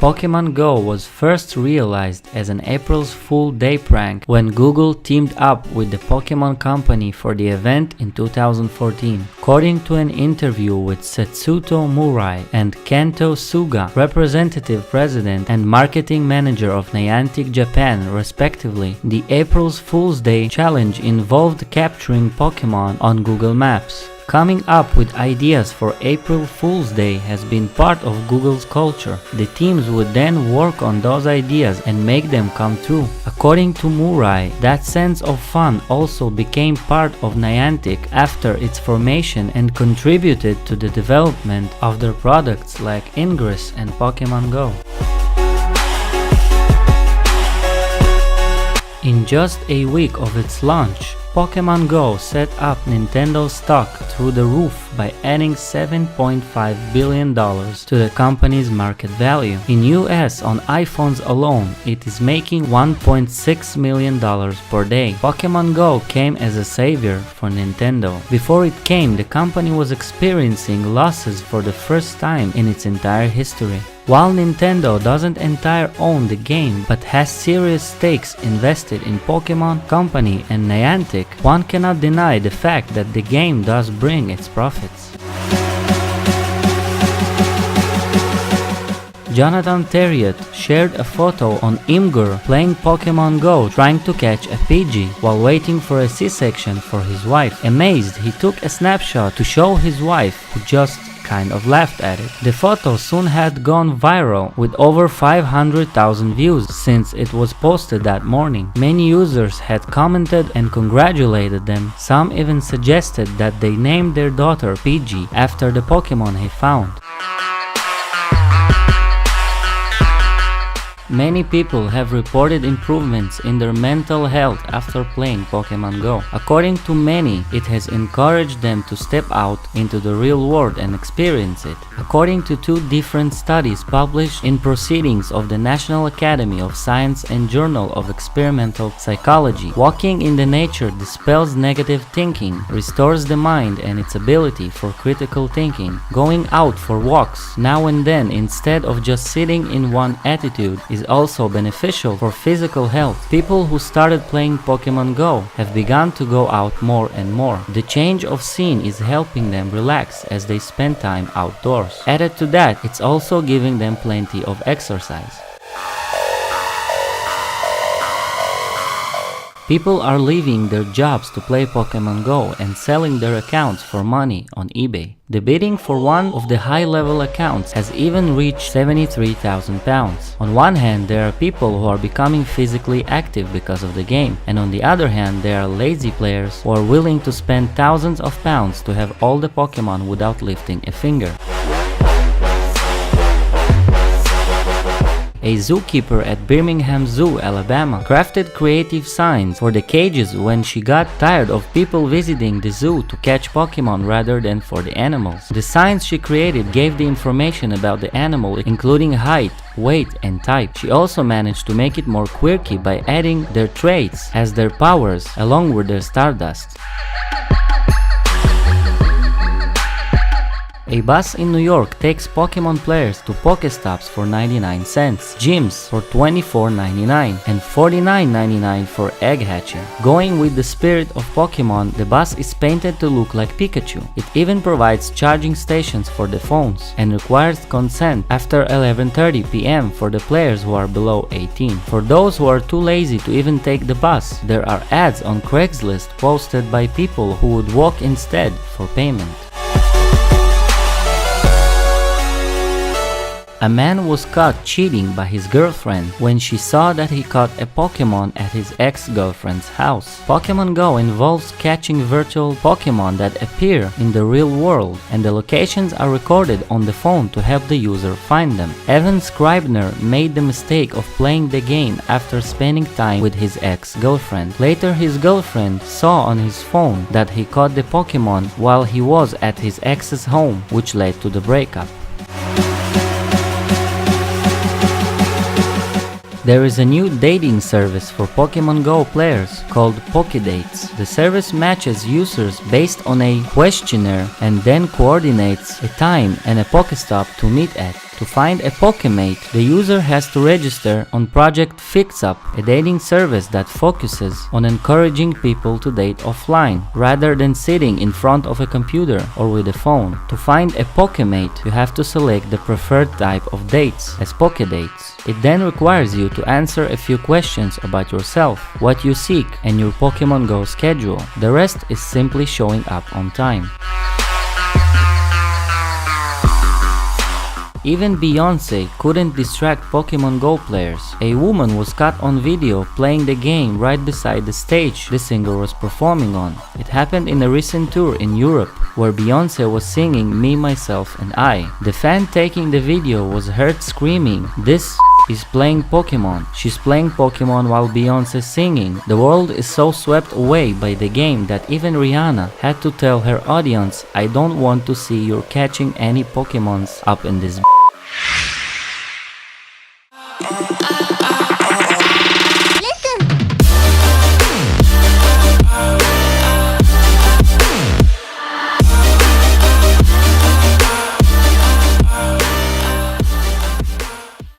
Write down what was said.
Pokemon Go was first realized as an April's Fool Day prank when Google teamed up with the Pokemon Company for the event in 2014. According to an interview with Setsuto Murai and Kento Suga, representative president and marketing manager of Niantic Japan respectively, the April's Fool's Day challenge involved capturing Pokemon on Google Maps. Coming up with ideas for April Fool's Day has been part of Google's culture. The teams would then work on those ideas and make them come true. According to Murai, that sense of fun also became part of Niantic after its formation and contributed to the development of their products like Ingress and Pokemon Go. In just a week of its launch, Pokemon Go set up Nintendo's stock through the roof by adding $7.5 billion to the company's market value. In US, on iPhones alone, it is making $1.6 million per day. Pokemon Go came as a savior for Nintendo. Before it came, the company was experiencing losses for the first time in its entire history. While Nintendo doesn't entirely own the game but has serious stakes invested in Pokemon Company and Niantic, one cannot deny the fact that the game does bring its profits. Jonathan Terriot shared a photo on Imgur playing Pokemon Go trying to catch a Pidgey while waiting for a C-section for his wife. Amazed, he took a snapshot to show his wife, who just kind of laughed at it. The photo soon had gone viral with over 500,000 views since it was posted that morning. Many users had commented and congratulated them. Some even suggested that they named their daughter Pidgey after the Pokemon he found. Many people have reported improvements in their mental health after playing Pokemon Go. According to many, it has encouraged them to step out into the real world and experience it. According to two different studies published in Proceedings of the National Academy of Science and Journal of Experimental Psychology, walking in the nature dispels negative thinking, restores the mind and its ability for critical thinking. Going out for walks now and then instead of just sitting in one attitude is also beneficial for physical health. People who started playing Pokemon Go have begun to go out more and more. The change of scene is helping them relax as they spend time outdoors. Added to that, it's also giving them plenty of exercise. People are leaving their jobs to play Pokemon Go and selling their accounts for money on eBay. The bidding for one of the high-level accounts has even reached £73,000. On one hand, there are people who are becoming physically active because of the game, and on the other hand, there are lazy players who are willing to spend thousands of pounds to have all the Pokemon without lifting a finger. A zookeeper at Birmingham Zoo, Alabama, crafted creative signs for the cages when she got tired of people visiting the zoo to catch Pokemon rather than for the animals. The signs she created gave the information about the animal, including height, weight, and type. She also managed to make it more quirky by adding their traits as their powers along with their Stardust. A bus in New York takes Pokemon players to Pokestops for 99 cents, gyms for $24.99, and $49.99 for egg hatching. Going with the spirit of Pokemon, the bus is painted to look like Pikachu. It even provides charging stations for the phones and requires consent after 11:30 p.m. for the players who are below 18. For those who are too lazy to even take the bus, there are ads on Craigslist posted by people who would walk instead for payment. A man was caught cheating by his girlfriend when she saw that he caught a Pokemon at his ex-girlfriend's house. Pokemon Go involves catching virtual Pokemon that appear in the real world, and the locations are recorded on the phone to help the user find them. Evan Scribner made the mistake of playing the game after spending time with his ex-girlfriend. Later, his girlfriend saw on his phone that he caught the Pokemon while he was at his ex's home, which led to the breakup. There is a new dating service for Pokemon Go players called Pokedates. The service matches users based on a questionnaire and then coordinates a time and a Pokestop to meet at. To find a Pokemate, the user has to register on Project FixUp, a dating service that focuses on encouraging people to date offline, rather than sitting in front of a computer or with a phone. To find a Pokemate, you have to select the preferred type of dates, as Pokedates. It then requires you to answer a few questions about yourself, what you seek, and your Pokemon Go schedule. The rest is simply showing up on time. Even Beyoncé couldn't distract Pokemon Go players. A woman was caught on video playing the game right beside the stage the singer was performing on. It happened in a recent tour in Europe, where Beyoncé was singing Me, Myself and I. The fan taking the video was heard screaming, "This is playing Pokemon." She's playing Pokemon while Beyoncé is singing. The world is so swept away by the game that even Rihanna had to tell her audience, "I don't want to see you catching any Pokemons up in this